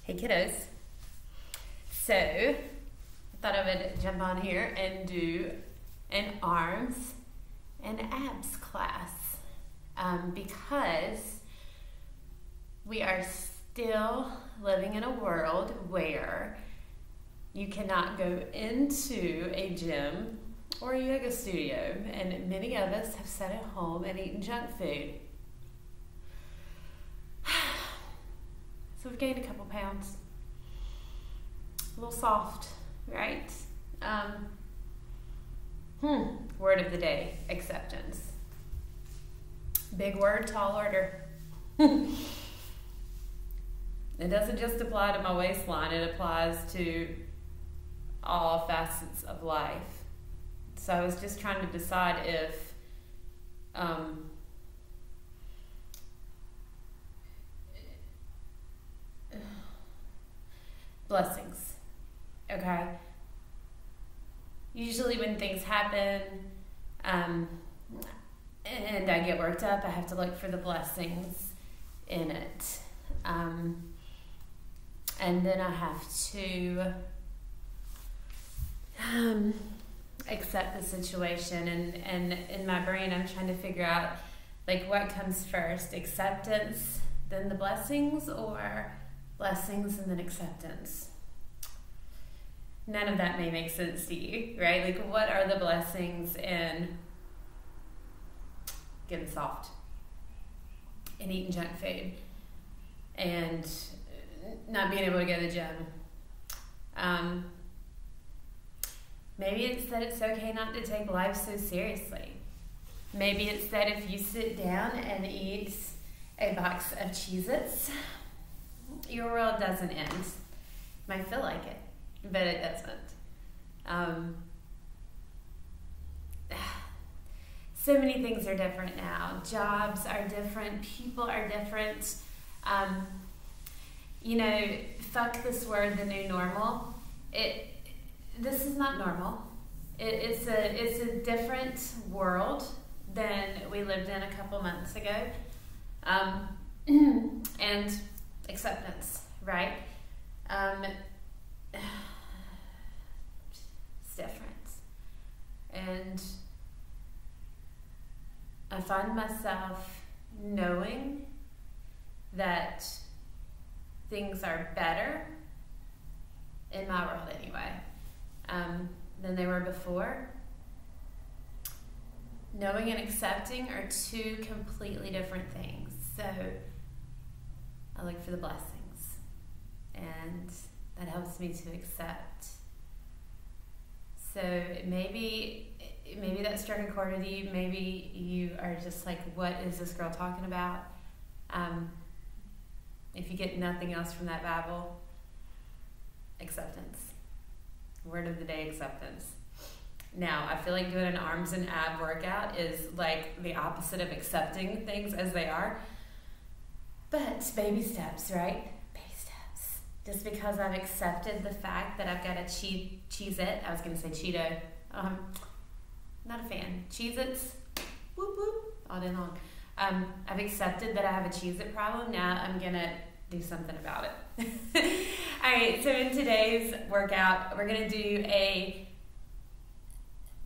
Hey kiddos. So, I thought I would jump on here and do an arms and abs class because we are still living in a world where you cannot go into a gym or a yoga studio, and many of us have sat at home and eaten junk food. So we've gained a couple pounds. A little soft, right? Word of the day, acceptance. Big word, tall order. It doesn't just apply to my waistline, it applies to all facets of life. So I was just trying to decide if blessings, okay? Usually when things happen and I get worked up, I have to look for the blessings in it. And then I have to accept the situation, and in my brain I'm trying to figure out like what comes first, acceptance then the blessings, or blessings and then acceptance. None of that may make sense to you, right? Like, what are the blessings in getting soft and eating junk food and not being able to go to the gym? Maybe it's that it's okay not to take life so seriously. Maybe it's that if you sit down and eat a box of Cheez-Its, your world doesn't end. You might feel like it, but it doesn't. So many things are different now. Jobs are different. People are different. Fuck this word, the new normal. This is not normal. It's a different world than we lived in a couple months ago. And acceptance, right? It's different. And I find myself knowing that things are better, in my world anyway, than they were before. Knowing and accepting are two completely different things. So I look for the blessings, and that helps me to accept. So maybe that struck a chord with you. Maybe you are just like, what is this girl talking about? If you get nothing else from that Bible, acceptance. Word of the day, acceptance. Now, I feel like doing an arms and ab workout is like the opposite of accepting things as they are. But baby steps, right? Baby steps. Just because I've accepted the fact that I've got a Cheez-It, I was going to say Cheeto. Not a fan. Cheez-Its, whoop whoop, all day long. I've accepted that I have a Cheez-It problem. Now I'm going to do something about it. All right, so in today's workout, we're going to do a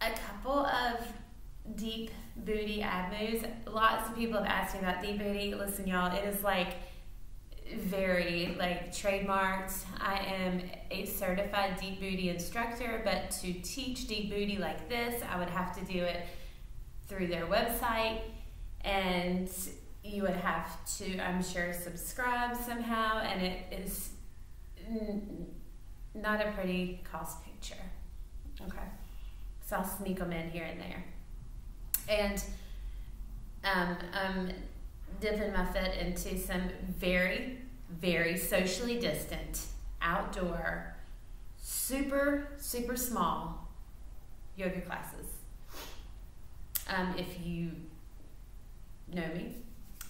couple of deep booty ab moves. Lots of people have asked me about deep booty. Listen, y'all, it is like very like trademarked. I am a certified deep booty instructor, but to teach deep booty like this, I would have to do it through their website, and you would have to, I'm sure, subscribe somehow, and it is not a pretty cost picture. Okay, so I'll sneak them in here and there. And I'm dipping my foot into some very, very socially distant, outdoor, super, super small yoga classes. If you know me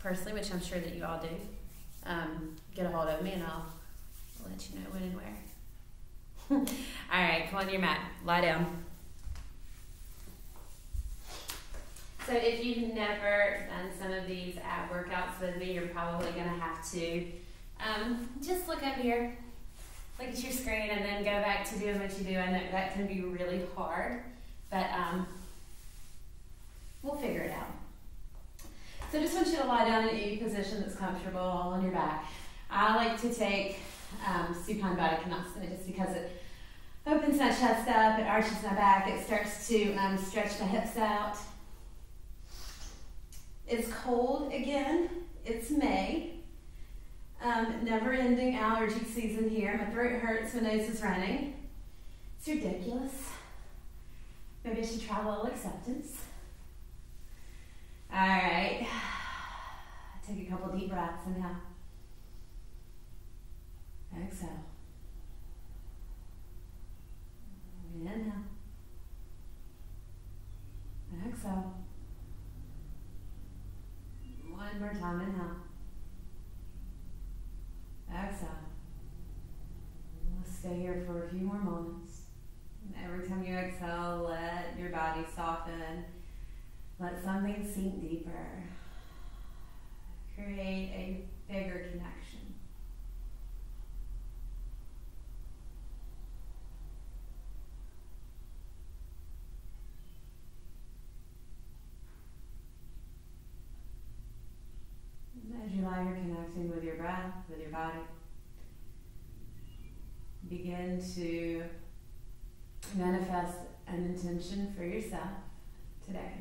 personally, which I'm sure that you all do, get a hold of me and I'll let you know when and where. All right, come on your mat, lie down. So if you've never done some of these ab workouts with me, you're probably going to have to Just look up here, look at your screen, and then go back to doing what you do. I know that can be really hard, but we'll figure it out. So just want you to lie down in any position that's comfortable on your back. I like to take supine Baddha Konasana just because it opens my chest up, it arches my back, it starts to stretch my hips out. It's cold again, it's May. Never-ending allergy season here. My throat hurts, my nose is running. It's ridiculous. Maybe I should try a little acceptance. All right. Take a couple deep breaths. Inhale. Exhale. Inhale. Exhale. One more time. Inhale. Exhale. Let's stay here for a few more moments. And every time you exhale, let your body soften. Let something sink deeper. Create a bigger connection. As you lie here connecting with your breath, with your body, begin to manifest an intention for yourself today.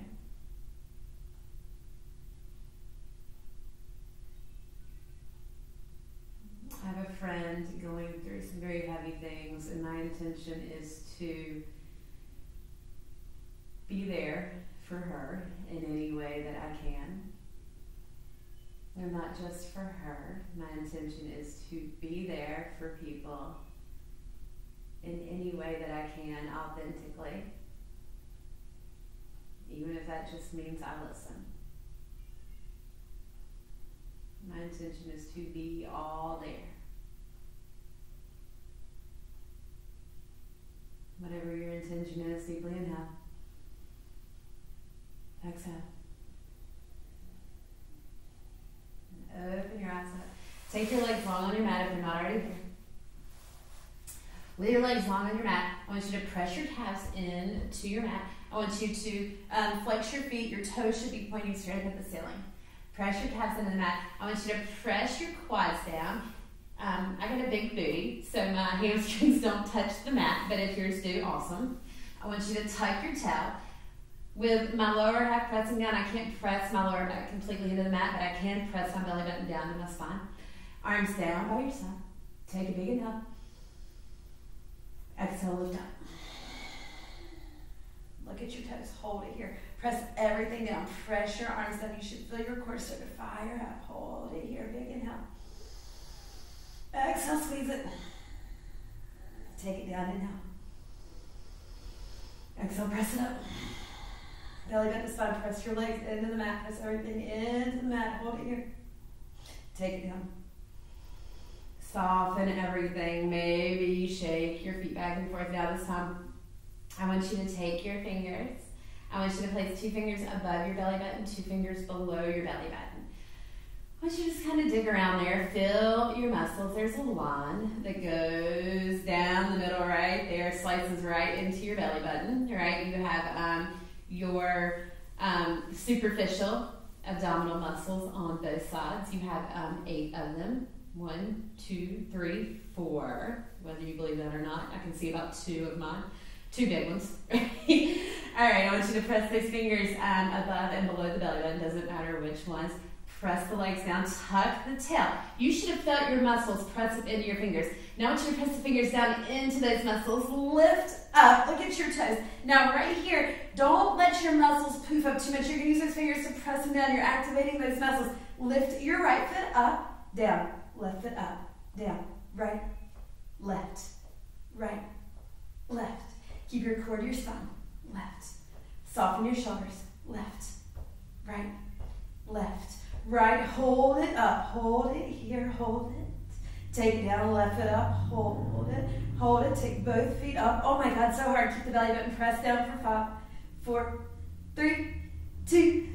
I have a friend going through some very heavy things, and my intention is to be there for her in any way that I can. And not just for her. My intention is to be there for people in any way that I can, authentically. Even if that just means I listen. My intention is to be all there. Whatever your intention is, deeply inhale. Exhale. Open your eyes up. Take your legs long on your mat if you're not already here. With your legs long on your mat, I want you to press your calves into your mat. I want you to flex your feet. Your toes should be pointing straight up at the ceiling. Press your calves into the mat. I want you to press your quads down. I got a big booty, so my hamstrings don't touch the mat, but if yours do, awesome. I want you to tuck your tail. With my lower half pressing down, I can't press my lower back completely into the mat, but I can press my belly button down to my spine. Arms down by your side. Take a big inhale. Exhale, lift up. Look at your toes. Hold it here. Press everything down. Press your arms down. You should feel your core start to fire up. Hold it here. Big inhale. Exhale, squeeze it. Take it down. Inhale. Exhale, press it up. Belly button to spine. Press your legs into the mat. Press everything into the mat. Hold it here. Take it down. Soften everything. Maybe shake your feet back and forth. Now this time, I want you to take your fingers. I want you to place 2 fingers above your belly button, 2 fingers below your belly button. I want you to just kind of dig around there. Feel your muscles. There's a line that goes down the middle right there, slices right into your belly button. Right? You have your superficial abdominal muscles on both sides. You have 8 of them. 1, 2, 3, 4. Whether you believe that or not, I can see about 2 of mine. 2 big ones. All right, I want you to press those fingers above and below the belly button. Doesn't matter which ones. Press the legs down. Tuck the tail. You should have felt your muscles press up into your fingers. Now I want you to press the fingers down into those muscles. Lift up. Look at your toes. Now right here, don't let your muscles poof up too much. You're going to use those fingers to press them down. You're activating those muscles. Lift your right foot up, down. Left foot up, down. Right, left, right, left. Keep your core to your spine. Left. Soften your shoulders. Left, right, left, right. Hold it up. Hold it here. Hold it. Take it down. Left foot up. Hold it. Hold it. Take both feet up. Oh my God, so hard. Keep the belly button pressed down for 5, 4, 3, 2.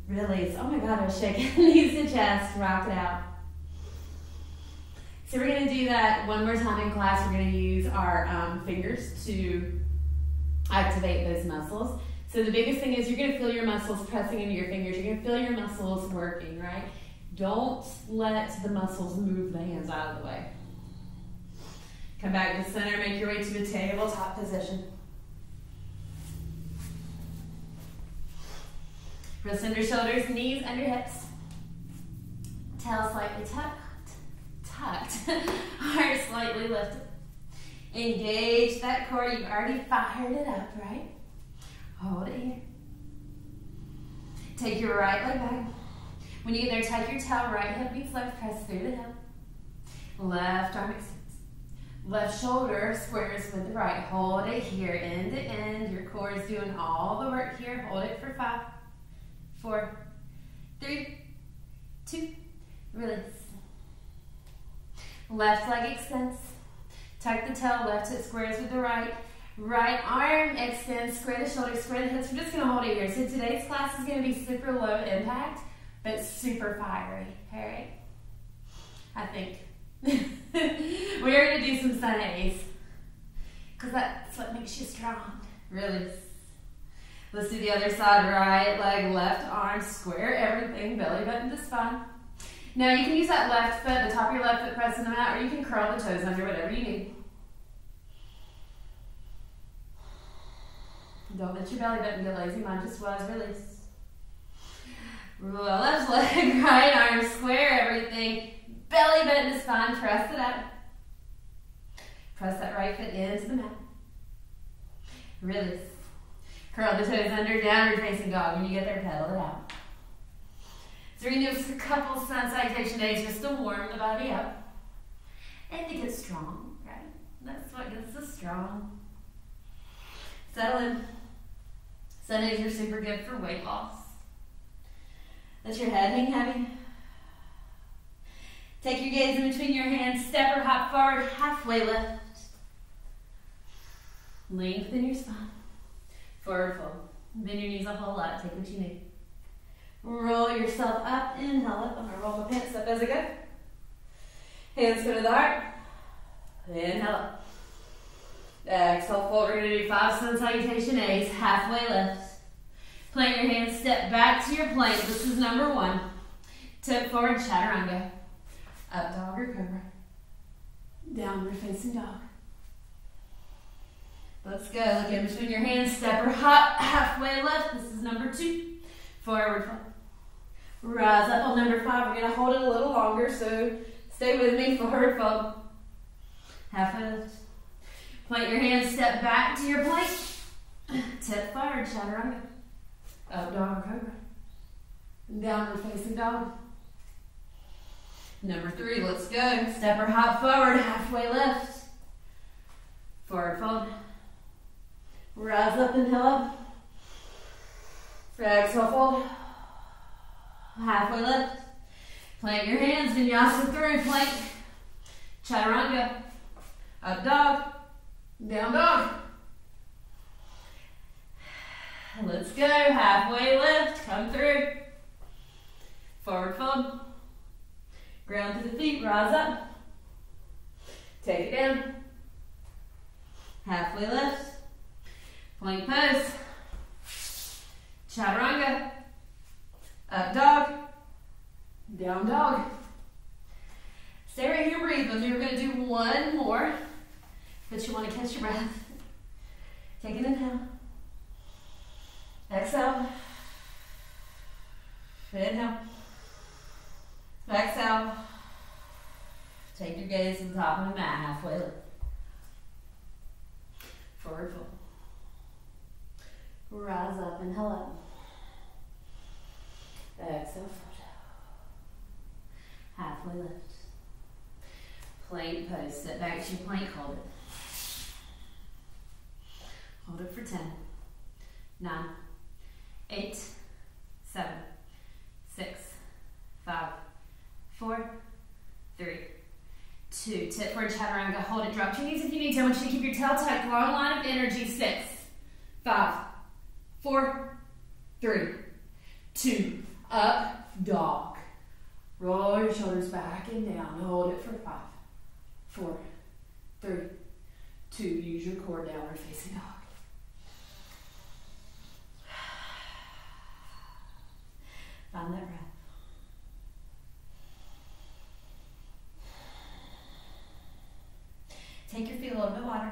Release. Oh my God, I was shaking. Knees to chest. Rock it out. So we're going to do that one more time in class. We're going to use our fingers to activate those muscles. So the biggest thing is you're going to feel your muscles pressing into your fingers. You're going to feel your muscles working, right? Don't let the muscles move the hands out of the way. Come back to center, make your way to a tabletop position. Wrists under shoulders, knees under hips. Tail slightly tucked. Heart slightly lifted. Engage that core. You've already fired it up, right? Hold it here. Take your right leg back. When you get there, tuck your tail. Right hip meets left. Press through the hip. Left arm extends. Left shoulder squares with the right. Hold it here, end to end. Your core is doing all the work here. Hold it for 5, 4, 3, 2, release. Left leg extends. Tuck the tail, left hip squares with the right. Right arm extends, square the shoulders, square the hips. We're just going to hold it here. So today's class is going to be super low impact, but super fiery. All right? I think. We're going to do some sun A's, because that's what makes you strong. Release. Let's do the other side. Right leg, left arm, square everything, belly button to spine. Now you can use that left foot, the top of your left foot pressing them out, or you can curl the toes under, whatever you need. Don't let your belly button get lazy. Mine just was. Release. Left leg, right arm, square everything. Belly button to spine. Press it up. Press that right foot into the mat. Release. Curl the toes under, downward facing dog. When you get there, pedal it out. So we're going to do a couple sun salutation days just to warm the body up and to get strong, right? That's what gets us strong. Settle in. Sun A's are super good for weight loss. Let your head hang heavy. Take your gaze in between your hands. Step or hop forward, halfway lift. Lengthen your spine. Forward fold. Bend your knees a whole lot. Take what you need. Roll yourself up. Inhale up. I'm going to roll my pants up as I go. Hands go to the heart. Inhale up. Exhale, fold. We're going to do 5 sun salutation A's. Halfway lift. Plant your hands. Step back to your plank. This is number 1. Tip forward, chaturanga. Up dog or cobra. Downward facing dog. Let's go. Look in between your hands. Step or hop. Halfway lift. This is number 2. Forward fold. Rise up on number 5. We're going to hold it a little longer, so stay with me. Forward fold. Halfway lift. Plant your hands. Step back to your plank. Tip forward, chaturanga. Up dog or cobra. Downward facing dog. Number 3, let's go. Step or hop forward, halfway lift. Forward fold. Rise up, inhale up. Exhale, fold. Halfway lift. Plant your hands, vinyasa through, plank. Chaturanga. Up dog. Down dog. Let's go. Halfway lift. Come through. Forward fold. Ground to the feet. Rise up. Take it down. Halfway lift. Plank pose. Chaturanga. Up dog. Down dog. Stay right here, breathe with me. We're going to do one more, but you want to catch your breath. Take an inhale. Exhale. Inhale. Exhale. Take your gaze to the top of the mat, halfway lift. Forward fold. Rise up, inhale up. Exhale, fold. Halfway lift. Plank pose. Step back to your plank, hold it. Hold it for 10, 9, 8, 7, 6, 5, 4, 3, 2. Tip forward, chaturanga. Hold it. Drop your knees if you need to. I want you to keep your tail tucked. Long line of energy. 6, 5, 4, 3, 2. Up dog. Roll your shoulders back and down. Hold it for 5, 4, 3, 2. Use your core, downward facing dog. Find that breath. Take your feet a little bit wider.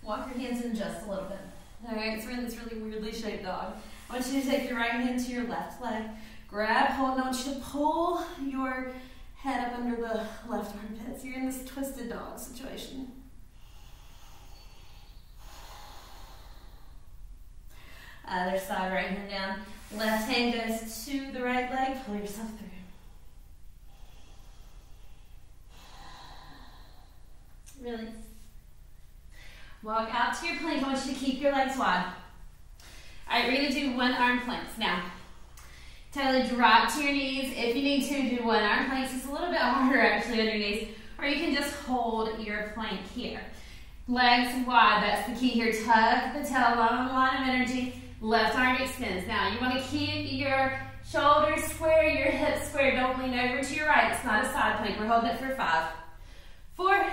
Walk your hands in just a little bit. Alright, so we're in this really weirdly shaped dog. I want you to take your right hand to your left leg. Grab, hold, and I want you to pull your head up under the left armpit. So you're in this twisted dog situation. Other side, right hand down. Left hand goes to the right leg. Pull yourself through. Release. Walk out to your plank. I want you to keep your legs wide. All right, we're going to do one arm planks. Now, totally drop to your knees. If you need to, do one arm planks. It's a little bit harder actually on your knees. Or you can just hold your plank here. Legs wide, that's the key here. Tuck the tail, long line of energy. Left arm extends. Now, you want to keep your shoulders square, your hips square. Don't lean over to your right. It's not a side plank. We're holding it for 5, 4,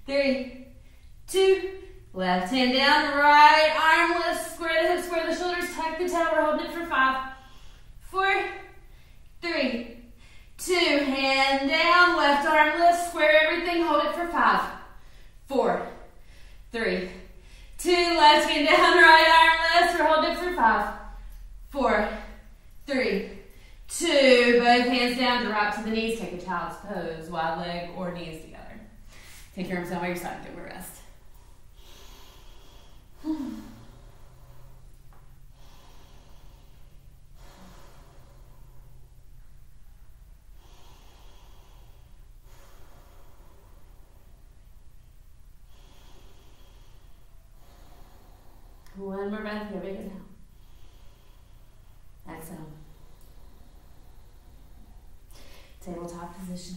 3, 2, left hand down, right arm lifts, square the hips, square the shoulders, tuck the tail. We're holding it for 5, 4, 3, 2, hand down, left arm lifts, square everything, hold it for 5, 4, 3, 2, left hand down, right arm lifts, we're holding it for 5, 4, 3, 2, both hands down, drop to the knees, take a child's pose, wide leg or knees together. Take your arms down by your side, give a rest. One more breath here, big inhale. Exhale. Tabletop position.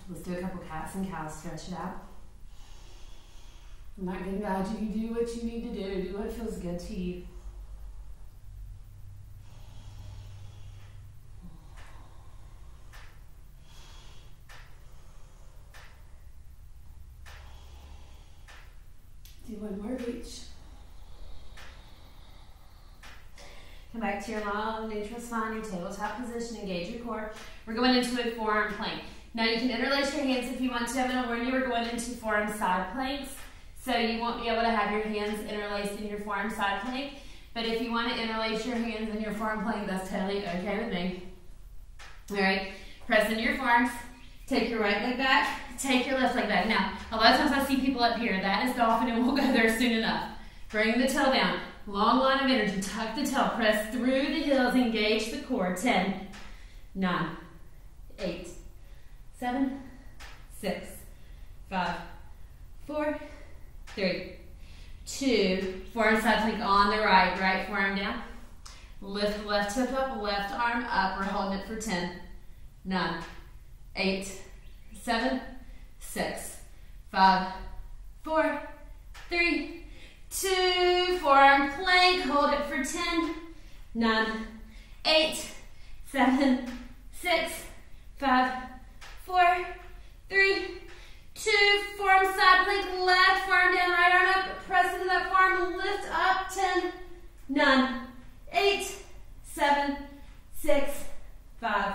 Let's do a couple cats and cows, stretch it out. I'm not going to guide you. You do what you need to do. Do what feels good to you. Do one more of each. Come back to your long neutral spine, your tabletop position. Engage your core. We're going into a forearm plank. Now you can interlace your hands if you want to. I'm going to warn you we're going into forearm side planks. So you won't be able to have your hands interlaced in your forearm side plank. But if you want to interlace your hands in your forearm plank, that's totally okay with me. Alright, press into your forearms. Take your right leg back. Take your left leg back. Now, a lot of times I see people up here. That is dolphin and we'll go there soon enough. Bring the tail down. Long line of energy. Tuck the tail. Press through the heels. Engage the core. 10, 9, 8, 7, 6, 5, 4, 3, 2, forearm side plank on the right. Right forearm down. Lift left hip up, left arm up. We're holding it for 10, 9, 8, 7, 6, 5, 4, 3, 2, forearm plank. Hold it for 10, 9, 8, 7, 6, 5, 4, 3, 2, forearm side plank, left forearm down, right arm up, press into that forearm, lift up, 10, 9, 8, 7, 6, 5,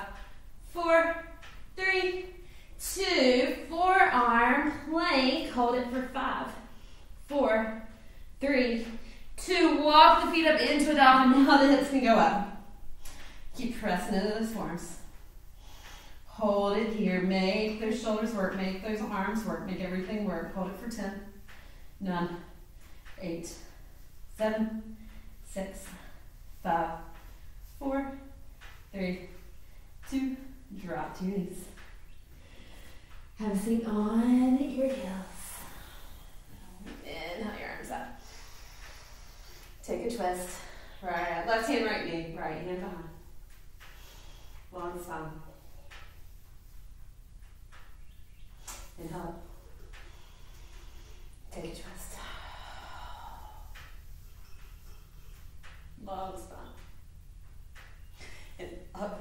4, 3, 2, forearm plank, hold it for 5, 4, 3, 2, walk the feet up into a dog, and now the hips can go up. Keep pressing into those forearms. Hold it here. Make those shoulders work. Make those arms work. Make everything work. Hold it for 10, 9, 8, 7, 6, 5, 4, 3, 2, drop to your knees. Have a seat on your heels. Inhale your arms up. Take a twist. Right, left hand, right knee. Right hand behind. Long spine. Inhale. Take a twist. Long spine. And up.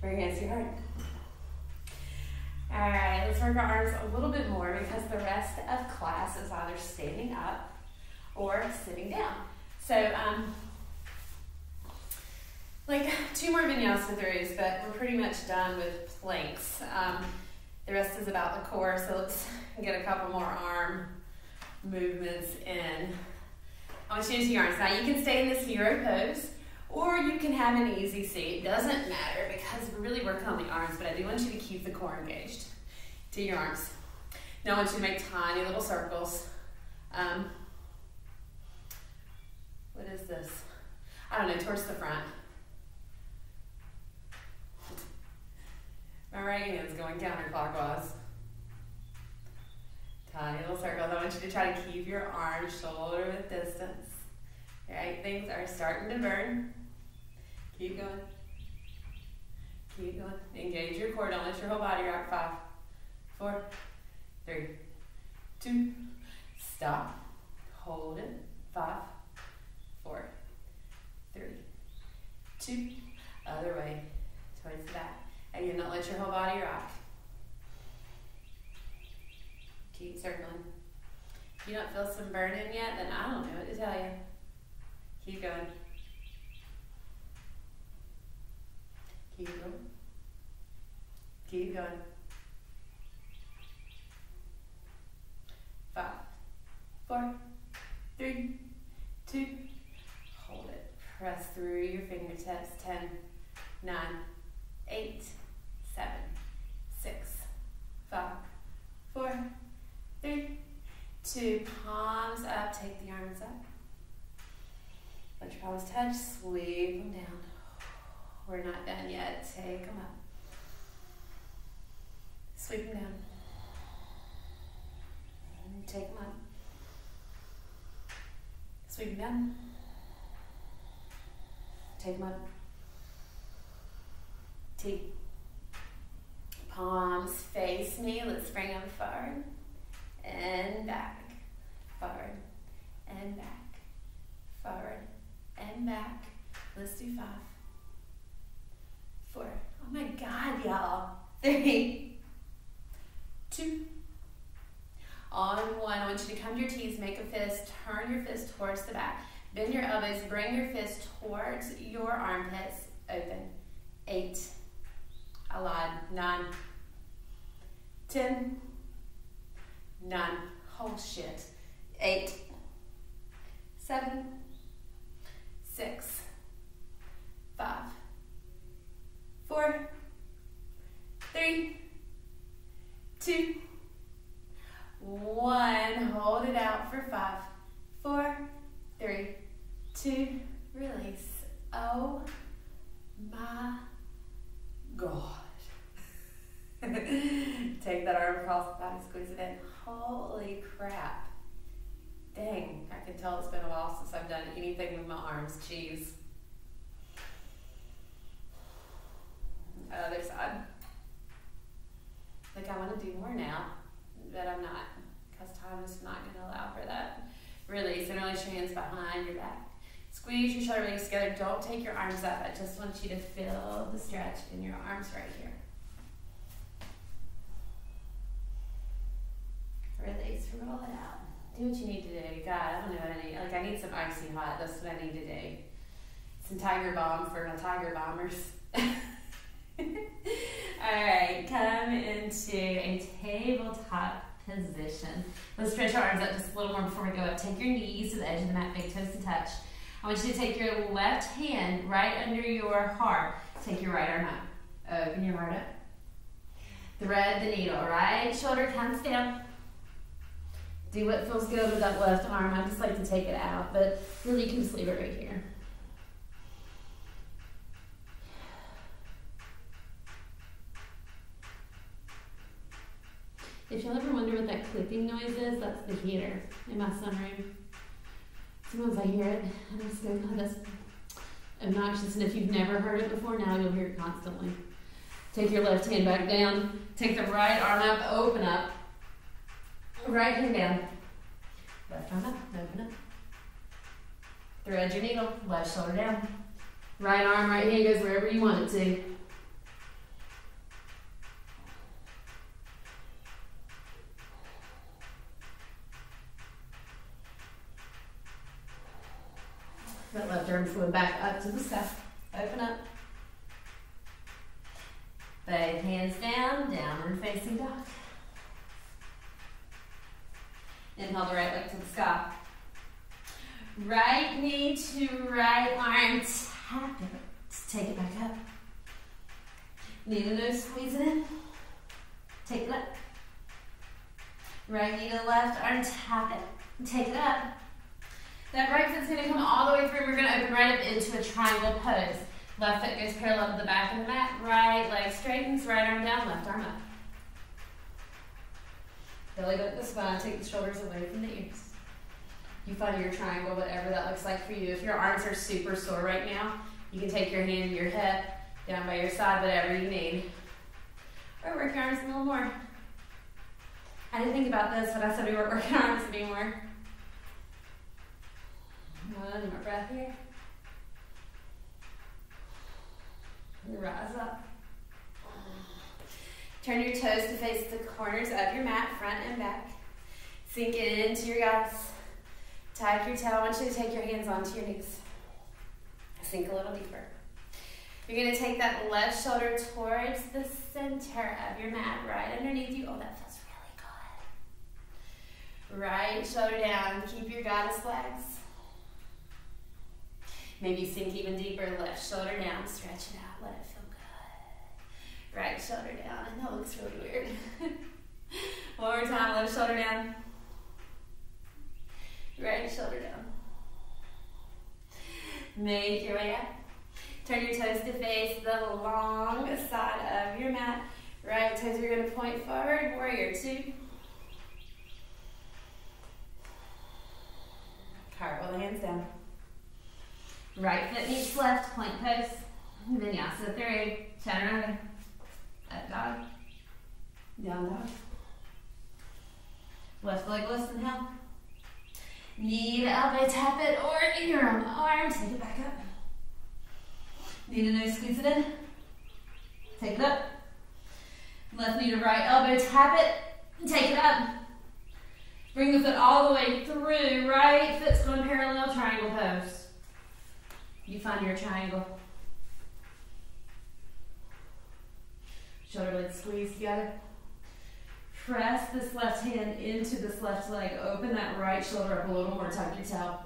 Bring your hands to your heart. All right, let's work our arms a little bit more because the rest of class is either standing up or sitting down. So, like 2 more vinyasa throughs, but we're pretty much done with planks. The rest is about the core, so let's get a couple more arm movements in. I want you to use your arms. Now you can stay in this hero pose, or you can have an easy seat. It doesn't matter because we're really working on the arms, but I do want you to keep the core engaged. Do your arms. Now I want you to make tiny little circles. What is this? I don't know, towards the front. My right hand's going counterclockwise. Tiny little circles. I want you to try to keep your arms shoulder width distance. Right, things are starting to burn. Keep going. Keep going. Engage your core. Don't let your whole body rock. 5, 4, 3, 2. Stop. Hold it. 5, 4, 3, 2. Other way. Towards the back. Again, don't let your whole body rock. Keep circling. If you don't feel some burning yet, then I don't know what to tell you. Keep going. Keep going. Keep going. 5, 4, 3, 2. Hold it. Press through your fingertips. 10, 9, 8, 7, 6, 5, 4, 3, 2. Palms up. Take the arms up. Let your palms touch. Sweep them down. We're not done yet. Take them up. Sweep them down. And take them up. Sweep them down. Take them up. T. Palms face me. Let's bring them forward and back. Forward and back. Forward and back. Let's do 5, 4. Oh my God, y'all. 3, 2. On 1. I want you to come to your T's, make a fist, turn your fist towards the back. Bend your elbows, bring your fist towards your armpits. Open. 8. I lied. 9. 10. 9. Oh shit. 8. 7. 6. 5. 4. 3. 2. 1. Hold it out for 5, 4, 3, 2. Release. Oh my God. Take that arm across the body, squeeze it in. Holy crap. Dang, I can tell it's been a while since I've done anything with my arms. Jeez. Other side. Like I want to do more now, but I'm not, because time is not going to allow for that. Release and release your hands behind your back. Squeeze your shoulder blades together. Don't take your arms up. I just want you to feel the stretch in your arms right here. Release, roll it out. Do what you need to do. God, I don't know what I need. Like, I need some icy hot. That's what I need to do. Some Tiger Balm for my Tiger Bombers. Alright, come into a tabletop position. Let's stretch our arms up just a little more before we go up. Take your knees to the edge of the mat, big toes to touch. I want you to take your left hand right under your heart. Take your right arm up. Open your heart up. Thread the needle. Right shoulder comes down. Do what feels good with that left arm. I just like to take it out, but really you can just leave it right here. If y'all ever wonder what that clicking noise is, that's the heater in my sunroom. Sometimes I hear it, and I just go, God, that's obnoxious. And if you've never heard it before, now you'll hear it constantly. Take your left hand back down. Take the right arm up, open up. Right hand down. Left arm up, open up. Thread your needle, left shoulder down. Right arm, right hand goes wherever you want it to. going back up to the sky. Open up. Both hands down, downward facing dog. Inhale the right leg to the sky. Right knee to right arm, tap it. Just take it back up. Knee to nose, squeeze it in. Take it up. Right knee to the left arm, tap it. Take it up. That right foot's going to come all the way through. We're going to open right up into a triangle pose. Left foot goes parallel to the back of the mat. Right leg straightens, right arm down, left arm up. Belly button the spine, take the shoulders away from the ears. You find your triangle, whatever that looks like for you. If your arms are super sore right now, you can take your hand to your hip, down by your side, whatever you need. Or work your arms a little more. I didn't think about this when I said we weren't working arms anymore. One more breath here. Rise up. Turn your toes to face the corners of your mat, front and back. Sink it into your guts. Tuck your tail. I want you to take your hands onto your knees. Sink a little deeper. You're going to take that left shoulder towards the center of your mat, right underneath you. Oh, that feels really good. Right shoulder down. Keep your goddess legs. Maybe sink even deeper. Left shoulder down. Stretch it out. Let it feel good. Right shoulder down. And that looks really weird. One more time. Left shoulder down. Right shoulder down. Make your way up. Turn your toes to face the long side of your mat. Right toes are going to point forward. Warrior two. Cartwheel the hands down. Right foot meets left, plank pose. Vinyasa 3. Chaturanga. Up dog. Down dog. Left leg lifts, inhale. Knee to elbow, tap it, or in your own arm, take it back up. Knee to nose, squeeze it in. Take it up. Left knee to right elbow, tap it, take it up. Bring the foot all the way through. Right foot's going parallel, triangle pose. You find your triangle. Shoulder blades squeeze together. Press this left hand into this left leg. Open that right shoulder up a little more. Tuck your tail.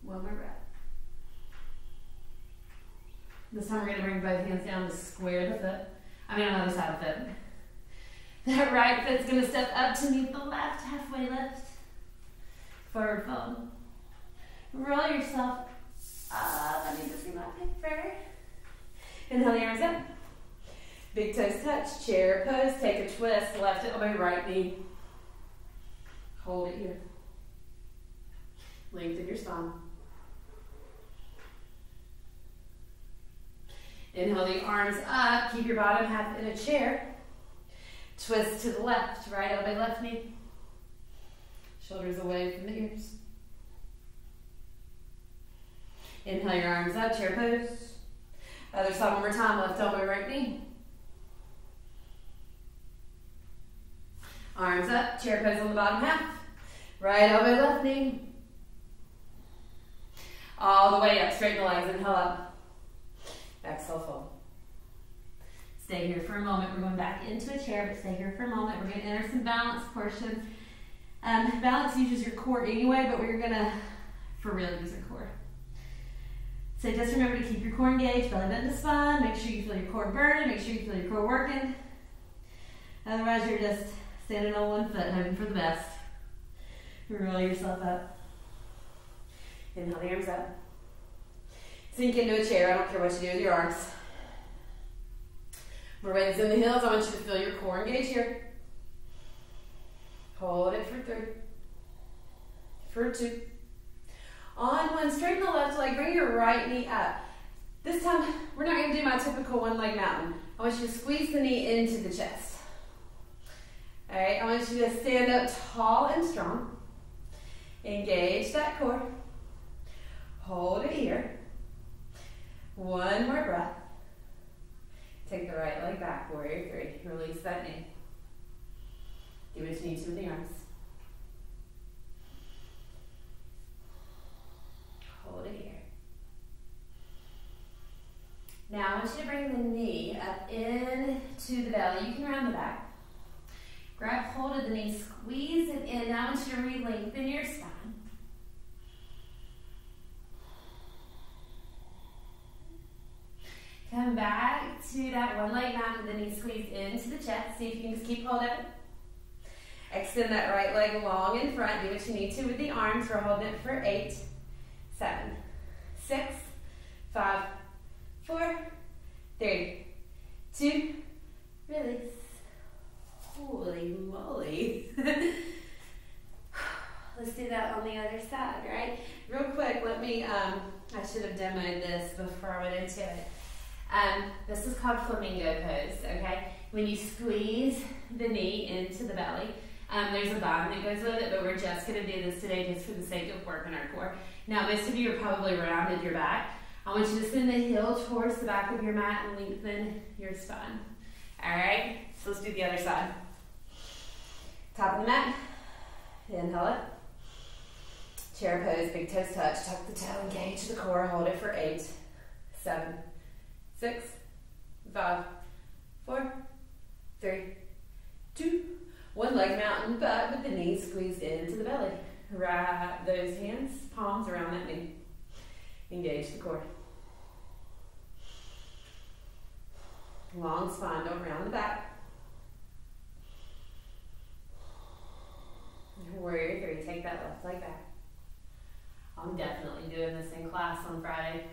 One more breath. This time we're going to bring both hands down to square the foot. On the other side of the foot. That right foot's going to step up to meet the left, halfway lift. Forward fold. Roll yourself up. I need to see my paper. Inhale the arms up. Big toes touch. Chair pose. Take a twist. Left elbow, right knee. Hold it here. Lengthen your spine. Inhale the arms up. Keep your bottom half in a chair. Twist to the left. Right elbow, left knee. Shoulders away from the ears. Inhale your arms up. Chair pose. Other side one more time. Left elbow, right knee. Arms up. Chair pose on the bottom half. Right elbow, left knee. All the way up. Straighten the legs. Inhale up. Exhale, fold. Stay here for a moment. We're going back into a chair, but stay here for a moment. We're going to enter some balance portion. Balance uses your core anyway, but we're going to, for real, use our core. So just remember to keep your core engaged, belly button to spine. Make sure you feel your core burning. Make sure you feel your core working. Otherwise, you're just standing on one foot, hoping for the best. Roll yourself up. Inhale the arms up. Sink into a chair. I don't care what you do with your arms. More weight is in the heels. I want you to feel your core engage here. Hold it for 3. For 2. On 1, straighten the left leg. Bring your right knee up. This time, we're not going to do my typical one-leg mountain. I want you to squeeze the knee into the chest. All right, I want you to stand up tall and strong. Engage that core. Hold it here. One more breath. Take the right leg back, warrior three. Release that knee. Do what you need to with the arms. Hold it here. Now I want you to bring the knee up into the belly. You can round the back. Grab hold of the knee, squeeze it in. Now I want you to re-lengthen your spine. Come back to that one leg mountain with the knee squeezed into the chest. See if you can just keep hold of it. Extend that right leg long in front. Do what you need to with the arms. We're holding it for 8, 7, 6, 5, 4, 3, 2, release. Holy moly. Let's do that on the other side, right? Real quick, let me, I should have demoed this before I went into it. This is called flamingo pose, okay? When you squeeze the knee into the belly, there's a bond that goes with it, but we're just going to do this today just for the sake of working our core. Now, most of you are probably rounded your back. I want you to send the heel towards the back of your mat and lengthen your spine. All right, so let's do the other side. Top of the mat, inhale it. Chair pose, big toes touch, tuck the toe, engage the core, hold it for 8, 7, 6, 5, 4, 3, 2, one leg mountain, but with the knees squeezed into the belly. Wrap those hands, palms around that knee. Engage the core. Long spine, don't round the back. Warrior three, take that left leg back. I'm definitely doing this in class on Friday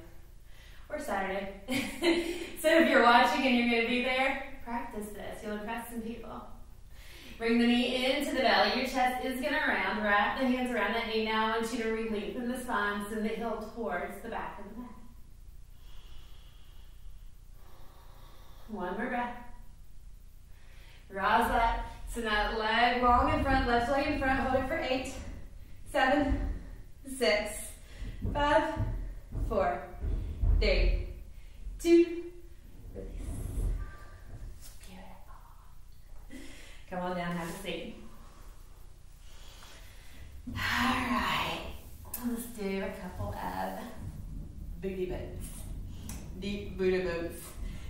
or Saturday. So if you're watching and you're going to be there, practice this. You'll impress some people. Bring the knee into the belly. Your chest is going to round. Wrap the hands around that knee. Now I want you to re-lengthen the spine, send the heel towards the back of the mat. One more breath. Rise up. Send that leg long in front, left leg in front. Hold it for 8, 7, 6, 5, 4, 3, 2, release. Beautiful. Come on down, have a seat. All right, let's do a couple of booty boots. Deep booty boots.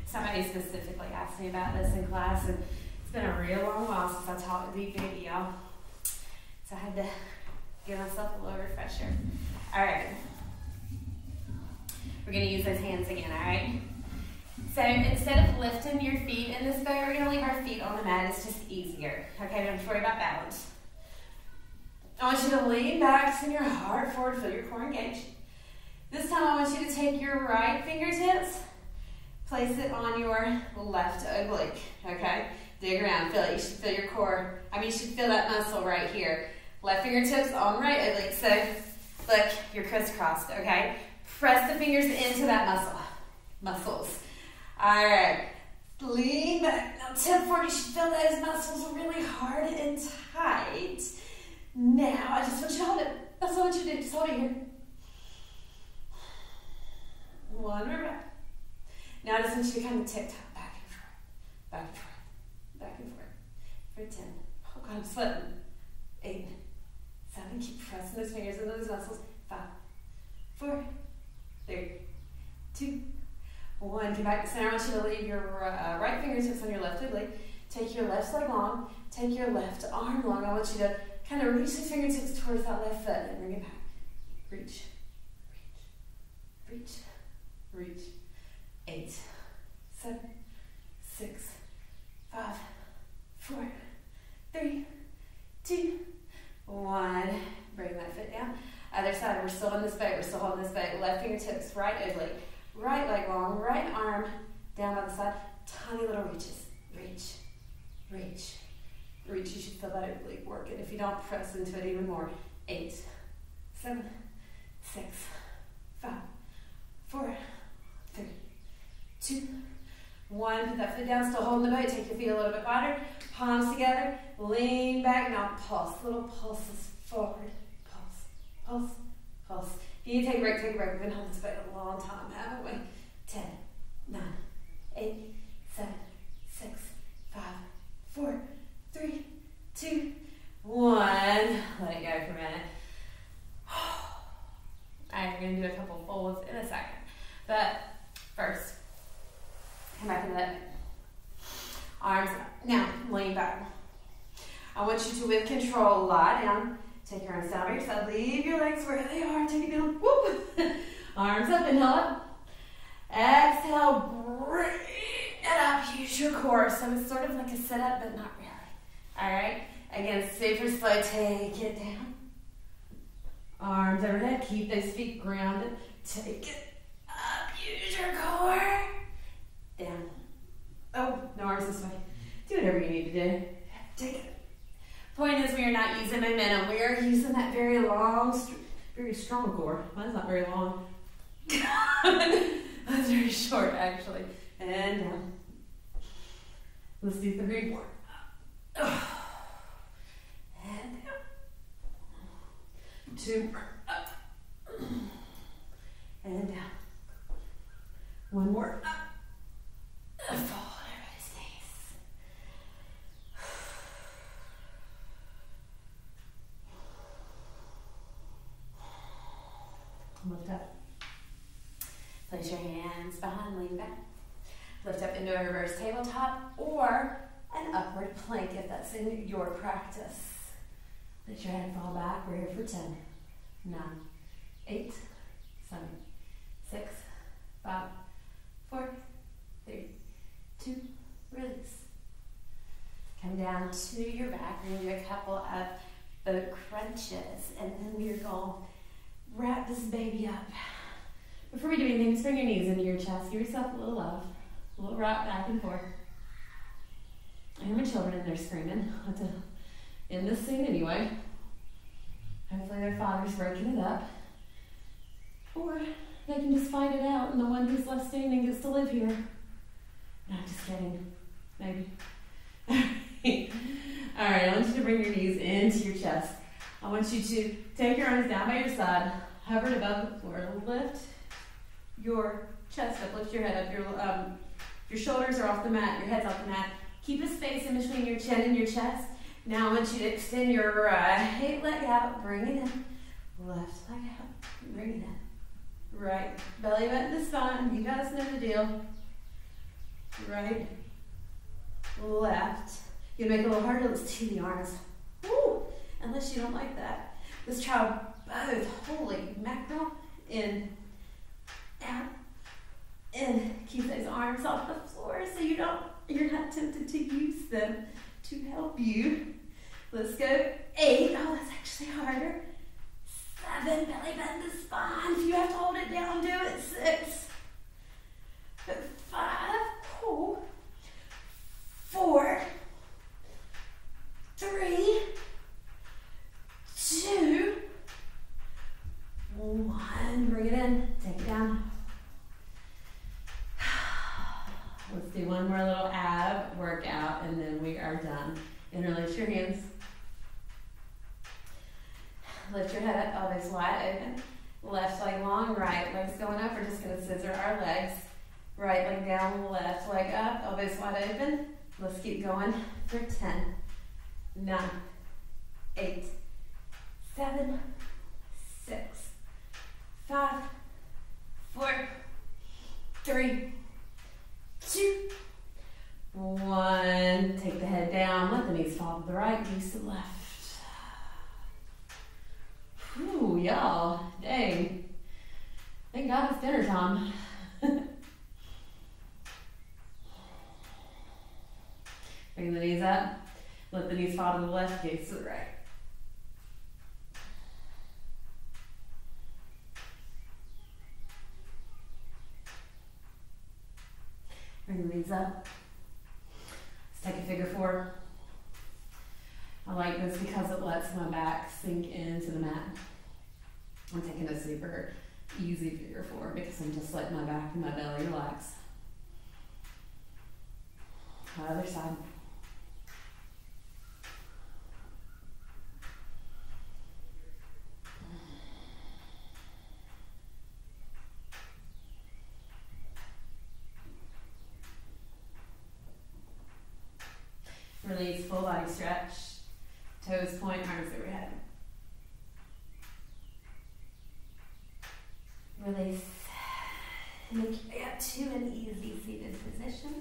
Somebody specifically asked me about this in class, and it's been a real long while since I taught a deep booty, y'all. So I had to give myself a little refresher. All right. We're going to use those hands again, all right? So instead of lifting your feet in this boat, we're going to leave our feet on the mat. It's just easier. Okay, don't have to worry about balance. I want you to lean back, send your heart forward, feel your core engaged. This time I want you to take your right fingertips, place it on your left oblique, okay? Dig around, feel it. You should feel your core. You should feel that muscle right here. Left fingertips on right oblique. So, look, you're crisscrossed, okay? Press the fingers into that muscles. All right, lean back. Now tip forward. You should feel those muscles really hard and tight. Now, I just want you to hold it. That's all I want you to do. Just hold it here. One more breath. Now I just want you to kind of tick-tock back and forth, back and forth, back and forth. For 10. Oh God, I'm sweating. 8, 7. Keep pressing those fingers into those muscles. 5, 4, 3, 2, 1. Come back to center. I want you to leave your right fingertips on your left oblique. Take your left leg long. Take your left arm long. I want you to kind of reach the fingertips towards that left foot and bring it back. Reach, reach, reach, reach. 8, 7, 6, 5, 4, 3, 2, 1. Bring that foot down. Other side, we're still in this boat. We're still holding this boat. Left fingertips, right oblique. Right leg long, right arm down by the side. Tiny little reaches. Reach, reach, reach. You should feel that oblique working. If you don't, press into it even more. 8, 7, 6, 5, 4, 3, 2, 1. Put that foot down, still holding the boat. Take your feet a little bit wider. Palms together. Lean back. Now pulse. Little pulses forward. Pulse, pulse, pulse. If you take a break, take a break. We've been holding this boat a long time, haven't we? 10, 9, 8, 7, 6, 5, 4, 3, 2, 1. Let it go for a minute. I'm going to do a couple folds in a second. But first, come back into that. Arms up. Now, lean back. I want you to, with control, lie down. Take your arms down by your side. Leave your legs where they are. Take it down. Whoop. Arms up. Inhale up. Exhale. Bring it up. Use your core. So it's sort of like a sit-up, but not really. All right. Again, super slow. Take it down. Arms overhead. Keep those feet grounded. Take it up. Use your core. Down. Oh, no arms this way. Do whatever you need to do. Take it. Point is, we are not using momentum. We are using that very long, very strong core. Mine's not very long. That's very short, actually. And down. Let's do 3 more. And down. 2 more. Up. And down. 1 more. Up. Fall. Lift up. Place your hands behind, lean back. Lift up into a reverse tabletop or an upward plank if that's in your practice. Let your head fall back. We're here for 10, 9, 8, 7, 6, 5, 4, 3, 2, release. Come down to your back. We're going to do a couple of the crunches and then we're going to wrap this baby up. Before we do anything, just bring your knees into your chest. Give yourself a little love. A little rock back and forth. I hear my children in there screaming. I have to end this scene anyway. Hopefully their father's breaking it up. Or they can just fight it out and the one who's left standing gets to live here. No, just kidding. Maybe. Alright, I want you to bring your knees into your chest. I want you to take your arms down by your side, hover it above the floor, lift your chest up, lift your head up, your shoulders are off the mat, your head's off the mat. Keep a space in between your chin and your chest. Now I want you to extend your right leg out, bring it in, left leg out, bring it in. Right, belly button to spine, you guys know the deal. Right, left. You make it a little harder, let's tee the arms. Woo! Unless you don't like that. Let's try both. Holy mackerel. In, out, in. Keep those arms off the floor so you're not tempted to use them to help you. Let's go. 8. Oh, that's actually harder. 7. Belly button to spine. If you have to hold it down, do it. 6. 5. Cool. 4. 3. 2, 1, bring it in, take it down. Let's do one more little ab workout and then we are done. Interlace your hands. Lift your head up, elbows wide open. Left leg long, right leg's going up. We're just going to scissor our legs. Right leg down, left leg up, elbows wide open. Let's keep going for 10, 9, 8, 7, 6, 5, 4, 3, 2, 1. Take the head down. Let the knees fall to the right, knees to the left. Whew, y'all. Dang. Thank God it's dinner time. Bring the knees up. Let the knees fall to the left, gaze to the right. Bring the knees up. Let's take a figure 4. I like this because it lets my back sink into the mat. I'm taking a super easy figure 4 because I'm just letting my back and my belly relax. Other side. Release, full body stretch. Toes point, arms overhead. Release. Make your way up to an easy seated position.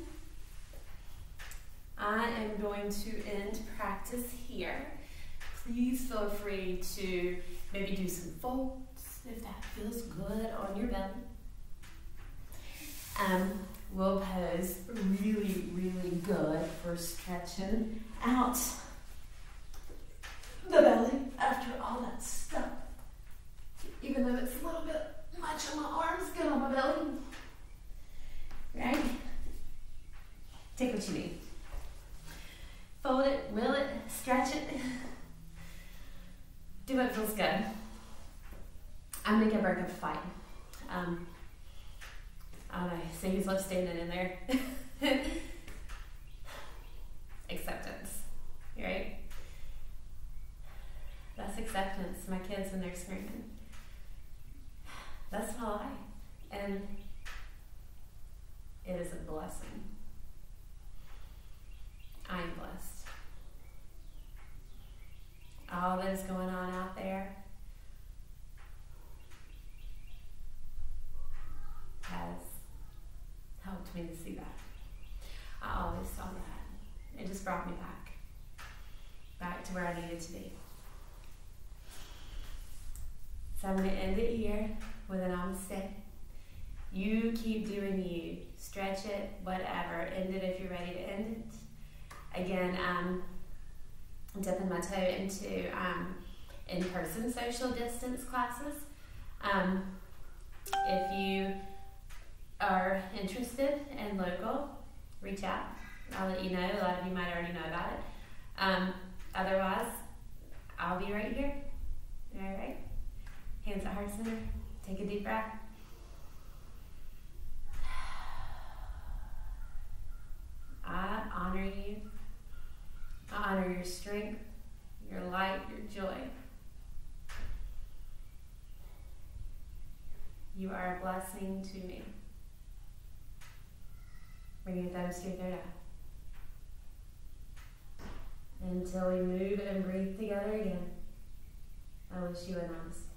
I am going to end practice here. Please feel free to maybe do some folds if that feels good on your belly. We'll pose really, really good for stretching out the belly after all that stuff. Even though it's a little bit much on my arms, good on my belly. Right? Take what you need. Fold it, will it, stretch it. Do what feels good. I'm gonna get back up to fight. I don't know, see who's left standing in there. Acceptance, right? That's acceptance. My kids when they're screaming. That's my life. And it is a blessing. I am blessed. All that is going on out there has helped me to see that. I always saw that. It just brought me back to where I needed to be. So I'm going to end it here with an namaste. You keep doing you. Stretch it, whatever. End it if you're ready to end it. Again, I'm dipping my toe into in-person social distance classes. If you are interested and local, reach out. I'll let you know. A lot of you might already know about it. Otherwise, I'll be right here. All right? Hands at heart center. Take a deep breath. I honor you. I honor your strength, your light, your joy. You are a blessing to me. Bring your thumbs to your third eye. Until we move and breathe together again, I wish you a namaste.